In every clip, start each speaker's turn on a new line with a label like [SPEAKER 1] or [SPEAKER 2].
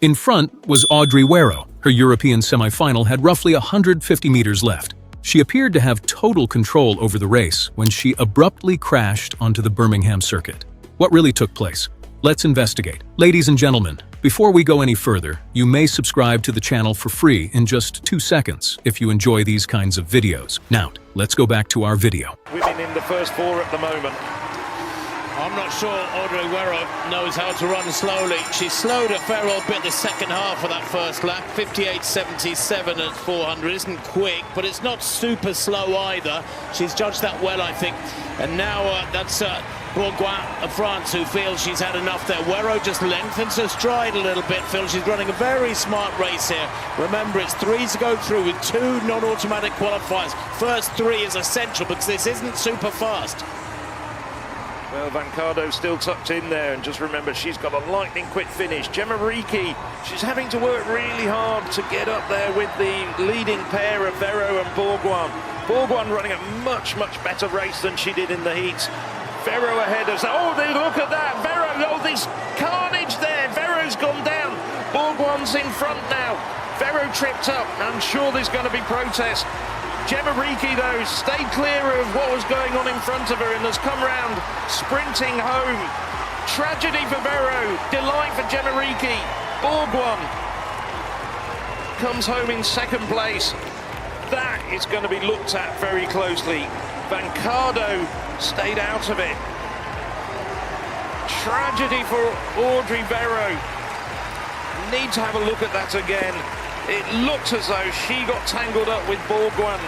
[SPEAKER 1] In front was Audrey Werro. Her European semi-final had roughly 150 meters left. She appeared to have total control over the race when she abruptly crashed onto the Birmingham circuit. What really took place? Let's investigate. Ladies and gentlemen, before we go any further, you may subscribe to the channel for free in just 2 seconds if you enjoy these kinds of videos. Now, let's go back to our video.
[SPEAKER 2] Women in the first 4 at the moment.
[SPEAKER 3] I'm not sure Audrey Werro knows how to run slowly. She slowed a fair old bit the second half of that first lap. 58.77 at 400 isn't quick, but it's not super slow either. She's judged that well, I think. And now that's Bourgoin of France who feels she's had enough there. Werro just lengthens her stride a little bit, feels she's running a very smart race here. Remember, it's 3 to go through with 2 non-automatic qualifiers. First 3 is essential because this isn't super fast.
[SPEAKER 2] Well, Vancardo still tucked in there, and just remember, she's got a lightning-quick finish. Gemma Ricci, she's having to work really hard to get up there with the leading pair of Werro and Bourgoin. Bourgoin running a much better race than she did in the heats. Werro ahead of... Oh, look at that! Werro, oh, this carnage there! Werro's gone down. Bourgoin's in front now. Werro tripped up. I'm sure there's going to be protest. Gemma Ricci, though, stayed clear of what was going on in front of her and has come round sprinting home. Tragedy for Werro, delight for Gemma Ricci. Bourgoin comes home in second place. That is going to be looked at very closely. Vancardo stayed out of it. Tragedy for Audrey Werro. Need to have a look at that again. It looked as though she got tangled up with Bourgoin.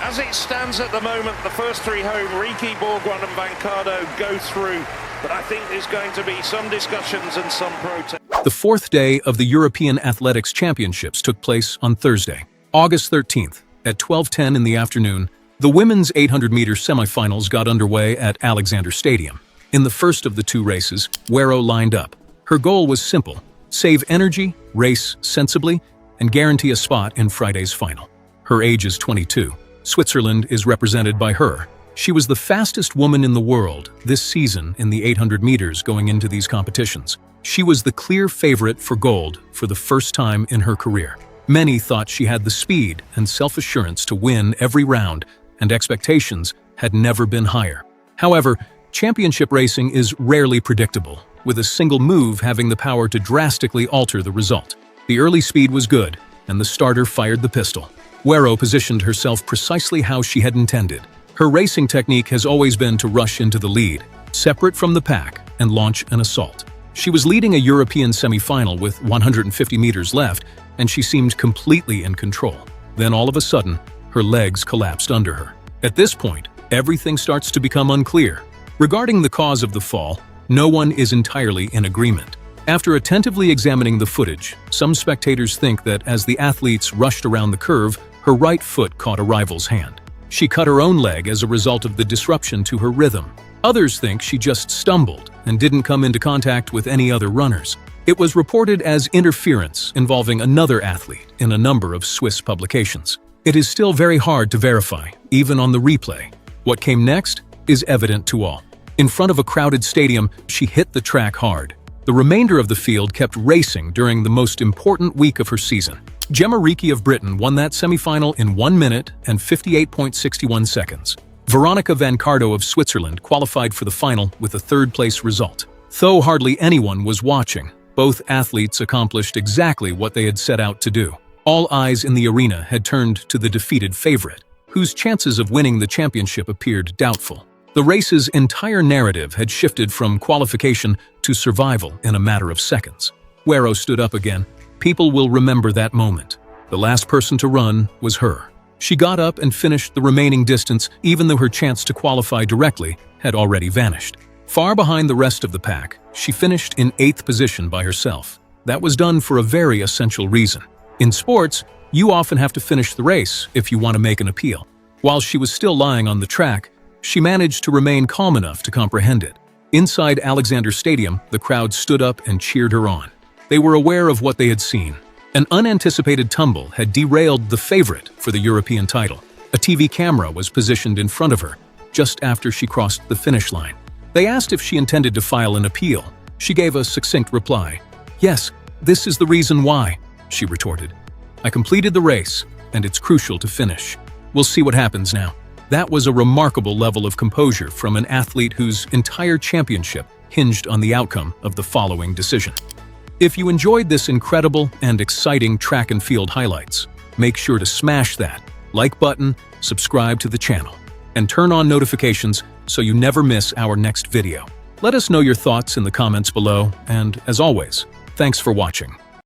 [SPEAKER 2] As it stands at the moment, the first 3 home, Ricci, Bourgoin and Vancardo go through. But I think there's going to be some discussions and some protest.
[SPEAKER 1] The 4th day of the European Athletics Championships took place on Thursday, August 13th, at 12:10 in the afternoon. The women's 800-meter semifinals got underway at Alexander Stadium. In the first of the 2 races, Werro lined up. Her goal was simple: save energy, race sensibly, and guarantee a spot in Friday's final. Her age is 22. Switzerland is represented by her. She was the fastest woman in the world this season in the 800 meters going into these competitions. She was the clear favorite for gold for the first time in her career. Many thought she had the speed and self-assurance to win every round, and expectations had never been higher. However, championship racing is rarely predictable, with a single move having the power to drastically alter the result. The early speed was good, and the starter fired the pistol. Werro positioned herself precisely how she had intended. Her racing technique has always been to rush into the lead, separate from the pack, and launch an assault. She was leading a European semi-final with 150 meters left, and she seemed completely in control. Then all of a sudden, her legs collapsed under her. At this point, everything starts to become unclear. Regarding the cause of the fall, no one is entirely in agreement. After attentively examining the footage, some spectators think that as the athletes rushed around the curve, her right foot caught a rival's hand. She cut her own leg as a result of the disruption to her rhythm. Others think she just stumbled and didn't come into contact with any other runners. It was reported as interference involving another athlete in a number of Swiss publications. It is still very hard to verify, even on the replay. What came next is evident to all. In front of a crowded stadium, she hit the track hard. The remainder of the field kept racing during the most important week of her season. Gemma Ricci of Britain won that semi-final in 1 minute and 58.61 seconds. Veronica Vancardo of Switzerland qualified for the final with a 3rd-place result. Though hardly anyone was watching, both athletes accomplished exactly what they had set out to do. All eyes in the arena had turned to the defeated favorite, whose chances of winning the championship appeared doubtful. The race's entire narrative had shifted from qualification to survival in a matter of seconds. Werro stood up again. People will remember that moment. The last person to run was her. She got up and finished the remaining distance, even though her chance to qualify directly had already vanished. Far behind the rest of the pack, she finished in 8th position by herself. That was done for a very essential reason. In sports, you often have to finish the race if you want to make an appeal. While she was still lying on the track, she managed to remain calm enough to comprehend it. Inside Alexander Stadium, the crowd stood up and cheered her on. They were aware of what they had seen. An unanticipated tumble had derailed the favorite for the European title. A TV camera was positioned in front of her, just after she crossed the finish line. They asked if she intended to file an appeal. She gave a succinct reply, "Yes, this is the reason why," she retorted. "I completed the race, and it's crucial to finish. We'll see what happens now." That was a remarkable level of composure from an athlete whose entire championship hinged on the outcome of the following decision. If you enjoyed this incredible and exciting track and field highlights, make sure to smash that like button, subscribe to the channel, and turn on notifications so you never miss our next video. Let us know your thoughts in the comments below, and as always, thanks for watching.